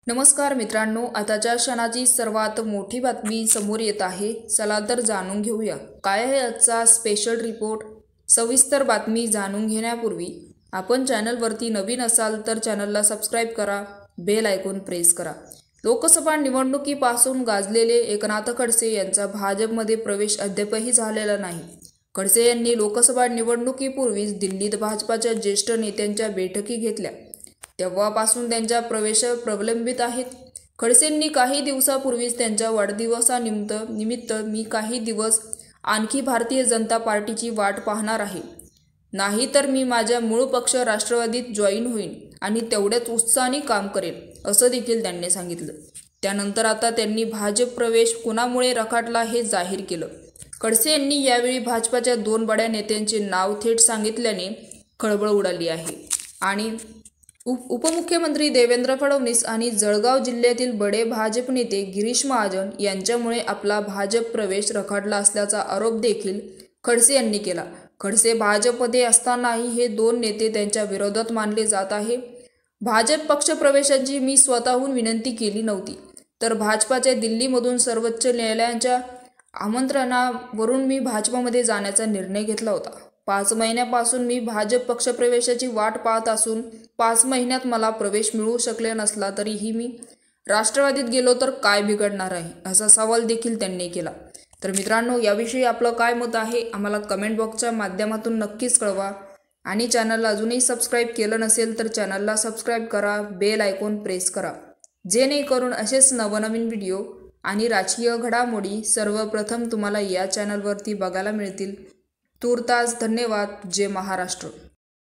नमस्कार मित्रांनो, आताच्या क्षणाची सर्वात मोठी बातमी समोर येत आहे. चला तर जाणून घेऊया काय आहे आजचा स्पेशल रिपोर्ट. सविस्तर बातमी जाणून घेण्यापूर्वी आपण चॅनलवरती नवीन असाल तर चॅनलला सबस्क्राईब करा, बेल आयकॉन प्रेस करा. लोकसभा निवडणुकीपासून गाजलेले एकनाथ खडसे यांचा भाजपमध्ये प्रवेश अद्यापही झालेला नाही. खडसे यांनी लोकसभा निवडणुकीपूर्वीच दिल्लीत भाजपाच्या ज्येष्ठ नेत्यांच्या बैठकी घेतल्या. तेव्हापासून त्यांचा प्रवेश प्रलंबित आहेत. खडसेंनी काही दिवसापूर्वीच त्यांच्या वाढदिवसानिमित्त मी काही दिवस आणखी भारतीय जनता पार्टीची वाट पाहणार आहे, नाही तर मी माझ्या मूळ पक्ष राष्ट्रवादीत जॉईन होईन आणि तेवढ्याच उत्साहाने काम करेन, असं देखील त्यांनी सांगितलं. त्यानंतर आता त्यांनी भाजप प्रवेश कुणामुळे रखडला हे जाहीर केलं. खडसे यांनी यावेळी भाजपाच्या 2 बड्या नेत्यांचे नाव थेट सांगितल्याने खळबळ उडाली आहे. आणि उपमुख्यमंत्री देवेंद्र फडणवीस आणि जळगाव जिल्ह्यातील बडे भाजप नेते गिरीश महाजन यांच्यामुळे आपला भाजप प्रवेश रखडला असल्याचा आरोप देखील खडसे यांनी केला. खडसे भाजपमध्ये असतानाही हे 2 नेते त्यांच्या विरोधात मानले जात आहे. भाजप पक्षप्रवेशाची मी स्वतःहून विनंती केली नव्हती, तर भाजपाच्या दिल्लीमधून सर्वोच्च न्यायालयाच्या आमंत्रणावरून मी भाजपमध्ये जाण्याचा निर्णय घेतला होता. 5 महिन्यापासून मी भाजप पक्षप्रवेशाची वाट पाहत असून 5 महिन्यात मला प्रवेश मिळू शकले नसला तरीही मी राष्ट्रवादीत गेलो तर काय बिघडणार आहे, असा सवाल देखील त्यांनी केला. तर मित्रांनो, याविषयी आपलं काय मत आहे आम्हाला कमेंट बॉक्सच्या माध्यमातून नक्कीच कळवा. आणि चॅनलला अजूनही सबस्क्राईब केलं नसेल तर चॅनलला सबस्क्राईब करा, बेल आयकॉन प्रेस करा, जेणेकरून असेच नवनवीन व्हिडिओ आणि राजकीय घडामोडी सर्वप्रथम तुम्हाला या चॅनलवरती बघायला मिळतील. तूर्तास धन्यवाद. जय महाराष्ट्र.